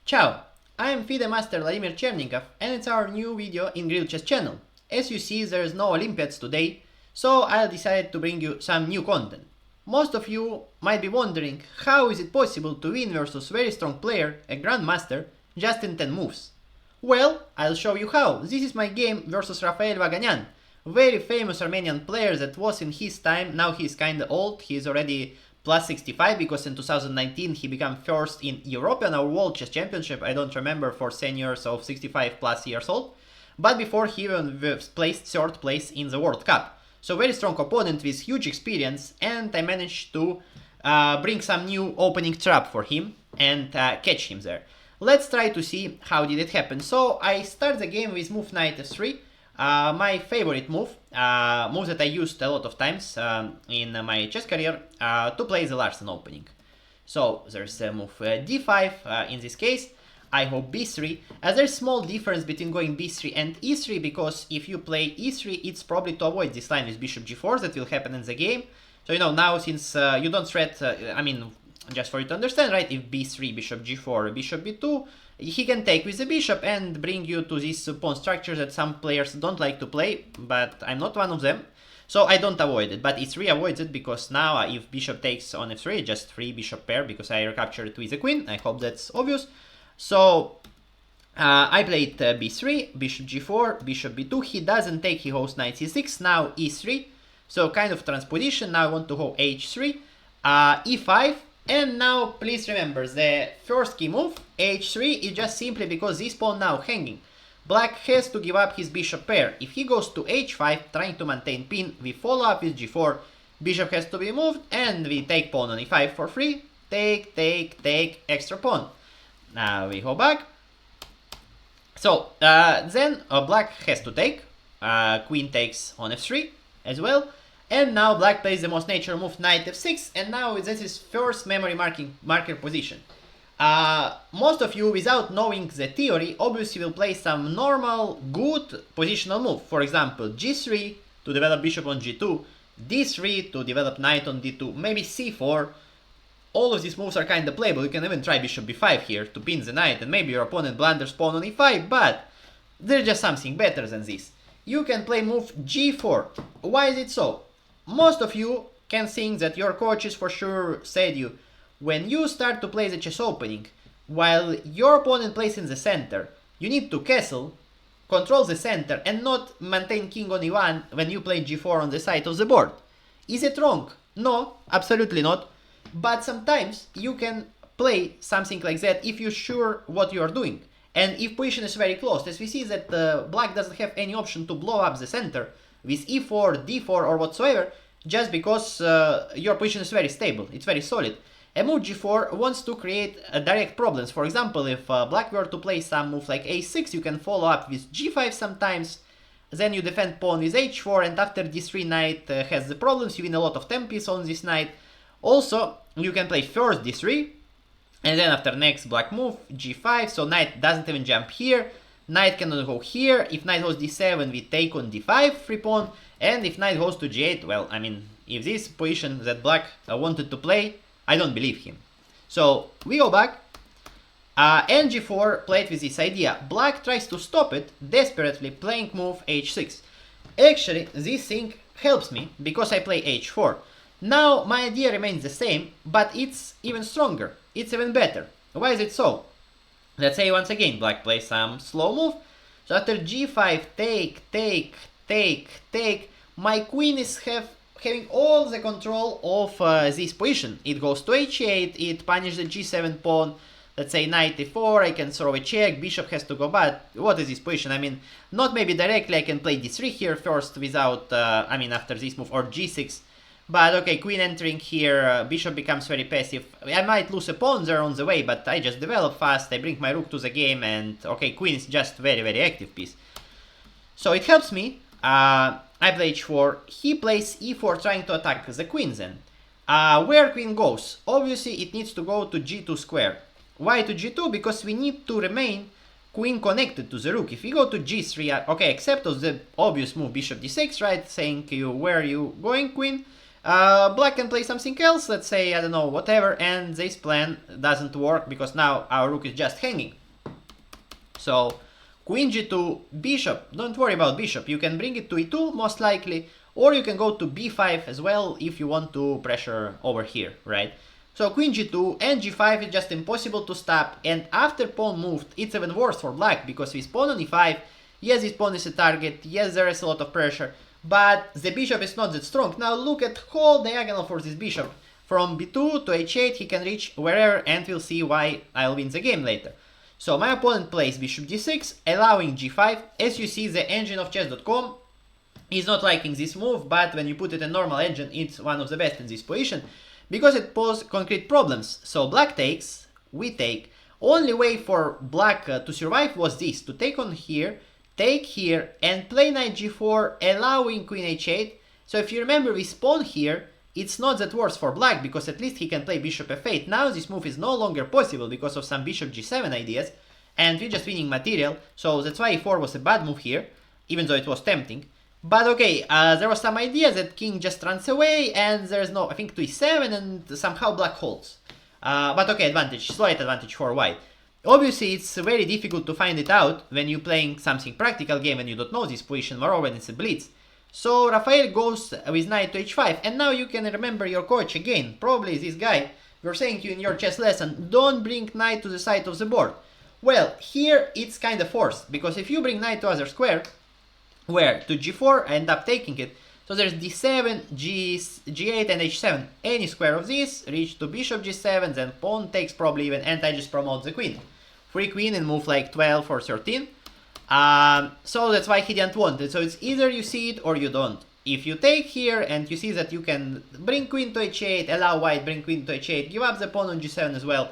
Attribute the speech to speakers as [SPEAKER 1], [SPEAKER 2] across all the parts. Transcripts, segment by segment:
[SPEAKER 1] Ciao, I am FIDE Master Vladimir Chernikov and it's our new video in Grill Chess channel. As you see, there is no Olympiads today, so I decided to bring you some new content. Most of you might be wondering how is it possible to win versus very strong player, a grandmaster, just in 10 moves. Well, I'll show you how. This is my game versus Rafael Vaganian, very famous Armenian player that was in his time. Now he's kinda old, he's already plus 65 because in 2019 he became first in European or World Chess Championship, I don't remember, for seniors of 65 plus years old. But before he even placed 3rd place in the World Cup. So very strong opponent with huge experience, and I managed to bring some new opening trap for him and catch him there. Let's try to see how did it happen. So I start the game with move knight f3. My favorite move that I used a lot of times in my chess career to play the Larsen opening. So there's a move d5 in this case. I hope b3. There's small difference between going b3 and e3, because if you play e3, it's probably to avoid this line with bishop g4 that will happen in the game. So now since you don't threat, just for you to understand, right, if b3, bishop g4, bishop b2, he can take with the bishop and bring you to this pawn structure that some players don't like to play, but I'm not one of them. So I don't avoid it, but e3 avoids it, because now if bishop takes on f3, just free bishop pair, because I recaptured it with the queen. I hope that's obvious. So I played b3, bishop g4, bishop b2. He doesn't take, he goes knight c6, now e3. So kind of transposition. Now I want to go h3, e5. And now please remember, the first key move, h3, is just simply because this pawn now hanging. Black has to give up his bishop pair. If he goes to h5, trying to maintain pin, we follow up with g4, bishop has to be moved, and we take pawn on e5 for free. Take, extra pawn. Now we go back. So then black has to take, queen takes on f3 as well. And now black plays the most natural move, knight f6, and now this is first memory marker position. Most of you, without knowing the theory, obviously will play some normal, good positional move. For example, g3 to develop bishop on g2, d3 to develop knight on d2, maybe c4. All of these moves are kind of playable. You can even try bishop b5 here to pin the knight, and maybe your opponent blunders pawn on e5, but there's just something better than this. You can play move g4. Why is it so? Most of you can think that your coaches for sure said you, when you start to play the chess opening, while your opponent plays in the center, you need to castle, control the center, and not maintain king on e1 when you play g4 on the side of the board. Is it wrong? No, absolutely not. But sometimes you can play something like that if you're sure what you are doing. And if position is very close, as we see that black doesn't have any option to blow up the center with e4, d4 or whatsoever, just because your position is very stable, it's very solid. A move g4 wants to create direct problems. For example, if black were to play some move like a6, you can follow up with g5 sometimes, then you defend pawn with h4, and after d3 knight has the problems, you win a lot of tempis on this knight. Also, you can play first d3, and then after next black move, g5, so knight doesn't even jump here, knight cannot go here. If knight goes d7, we take on d5, free pawn, and if knight goes to g8, well, if this position that black wanted to play, I don't believe him. So we go back, and g4 played with this idea. Black tries to stop it, desperately playing move h6. Actually, this thing helps me, because I play h4. Now my idea remains the same, but it's even stronger, it's even better. Why is it so? Let's say once again black plays some slow move. So after g5, take, my queen is having all the control of this position. It goes to h8, it punishes the g7 pawn. Let's say knight e4, I can throw a check, bishop has to go back. What is this position? Not maybe directly, I can play d3 here first without, after this move, or g6. But okay, queen entering here, bishop becomes very passive. I might lose a pawn there on the way, but I just develop fast, I bring my rook to the game, and okay, queen is just very, very active piece. So it helps me. I play h4, he plays e4 trying to attack the queen then. Where queen goes? Obviously it needs to go to g2 square. Why to g2? Because we need to remain queen connected to the rook. If we go to g3, okay, except of the obvious move bishop d6, right, saying you, where are you going, queen? Black can play something else, let's say, I don't know, whatever, and this plan doesn't work because now our rook is just hanging. So queen g2, bishop, don't worry about bishop, you can bring it to e2 most likely, or you can go to b5 as well if you want to pressure over here, right? So queen g2 and g5 is just impossible to stop, and after pawn moved, it's even worse for black, because with pawn on e5, yes, this pawn is a target, yes, there is a lot of pressure, but the bishop is not that strong. Now look at whole diagonal for this bishop. From b2 to h8 he can reach wherever, and we'll see why I'll win the game later. So my opponent plays bishop d6, allowing g5. As you see, the engine of chess.com is not liking this move, but when you put it in normal engine, it's one of the best in this position, because it poses concrete problems. So black takes, we take. Only way for black to survive was this, to take on here, take here, and play knight g4, allowing queen h8. So if you remember with pawn here, it's not that worse for black, because at least he can play bishop f8. Now this move is no longer possible because of some bishop g7 ideas, and we're just winning material, so that's why e4 was a bad move here, even though it was tempting. But okay, there was some idea that king just runs away, and there's no, I think, to e7, and somehow black holds. But okay, advantage, slight advantage for white. Obviously, it's very difficult to find it out when you're playing something practical game and you don't know this position, moreover when it's a blitz. So Rafael goes with knight to h5, and now you can remember your coach again, probably this guy. We're saying to you in your chess lesson, don't bring knight to the side of the board. Well, here it's kind of forced, because if you bring knight to other square, where to g4, I end up taking it. So there's d7, g8 and h7. Any square of this, reach to bishop g7, then pawn takes probably even, and I just promote the queen. Free queen and move like 12 or 13. So that's why he didn't want it. So it's either you see it or you don't. If you take here and you see that you can bring queen to h8, allow white bring queen to h8, give up the pawn on g7 as well,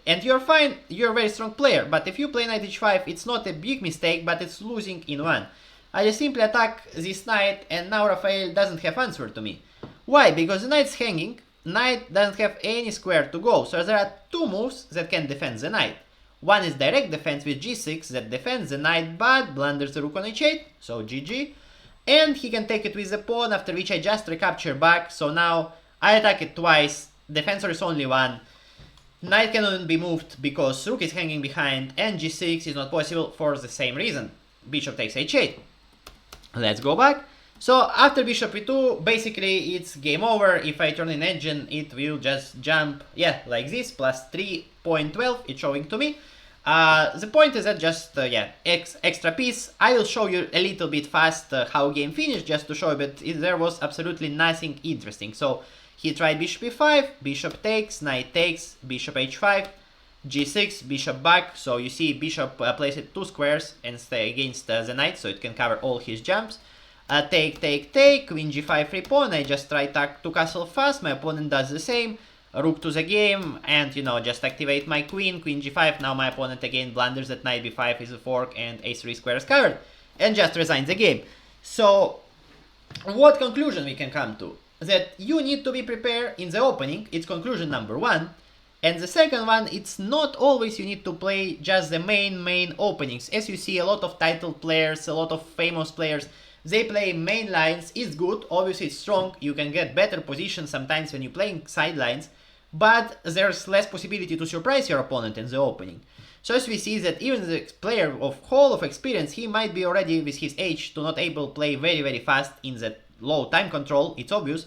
[SPEAKER 1] and you're fine, you're a very strong player. But if you play knight h5, it's not a big mistake, but it's losing in one. I just simply attack this knight, and now Rafael doesn't have answer to me. Why? Because the knight's hanging, knight doesn't have any square to go, so there are two moves that can defend the knight. One is direct defense with g6 that defends the knight but blunders the rook on h8, so GG. And he can take it with the pawn, after which I just recapture back, so now I attack it twice, defensor is only one. Knight cannot be moved because rook is hanging behind, and g6 is not possible for the same reason. Bishop takes h8. Let's go back. So after bishop e2, basically it's game over. If I turn in engine, it will just jump, yeah, like this, plus 3.12, it's showing to me. The point is that just, extra piece. I will show you a little bit fast how game finished, just to show you that there was absolutely nothing interesting. So he tried bishop e5, bishop takes, knight takes, bishop h5, g6, bishop back. So you see bishop places two squares and stay against the knight, so it can cover all his jumps. Take, queen g5 free pawn. I just try to castle fast, my opponent does the same. Rook to the game, and just activate my queen, queen g5. Now my opponent again blunders that knight b5 is a fork, and a3 square is covered, and just resigns the game. So what conclusion we can come to? That you need to be prepared in the opening, it's conclusion number one. And the second one, it's not always you need to play just the main openings. As you see, a lot of titled players, a lot of famous players, they play main lines. It's good, obviously it's strong, you can get better position sometimes when you're playing sidelines, but there's less possibility to surprise your opponent in the opening. So as we see that even the player of whole of experience, he might be already with his age to not able to play very fast in the low time control, it's obvious,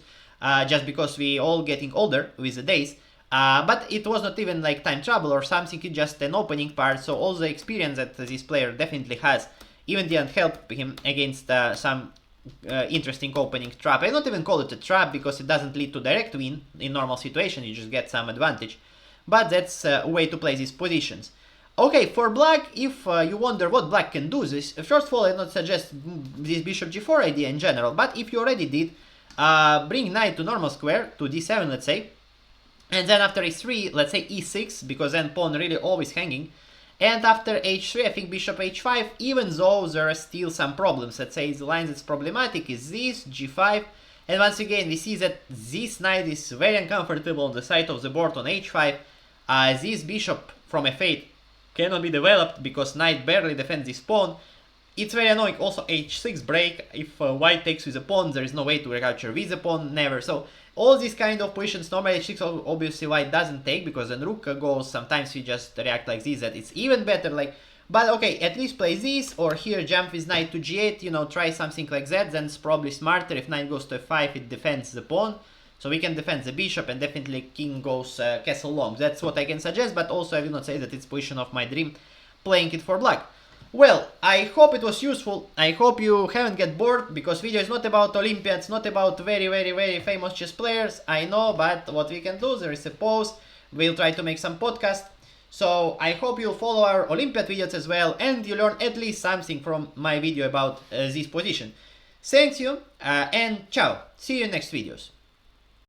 [SPEAKER 1] just because we all getting older with the days. But it was not even like time trouble or something, it's just an opening part, so all the experience that this player definitely has even didn't help him against some interesting opening trap. I don't even call it a trap because it doesn't lead to direct win in normal situation, you just get some advantage. But that's a way to play these positions. Okay, for black, if you wonder what black can do this, first of all I not suggest this bishop g4 idea in general, but if you already did, bring knight to normal square, to d7 let's say, and then after e3, let's say e6, because then pawn really always hanging. And after h3, I think bishop h5, even though there are still some problems. Let's say the line that's problematic is this, g5. And once again, we see that this knight is very uncomfortable on the side of the board on h5. This bishop from f8 cannot be developed because knight barely defends this pawn. It's very annoying. Also h6 break. If white takes with a pawn, there is no way to recapture with the pawn, never. So All these kind of positions, normally h6 obviously white doesn't take, because when rook goes, sometimes we just react like this, that it's even better, like, but okay, at least play this, or here jump with knight to g8, you know, try something like that, then it's probably smarter. If knight goes to f5, it defends the pawn, so we can defend the bishop, and definitely king goes castle long. That's what I can suggest, but also I will not say that it's position of my dream, playing it for black. Well, I hope it was useful. I hope you haven't get bored, because video is not about Olympiads, not about very famous chess players. I know, but what we can do, there is a pause. We'll try to make some podcast. So I hope you follow our Olympiad videos as well, and you learn at least something from my video about this position. Thanks you, and ciao. See you in next videos.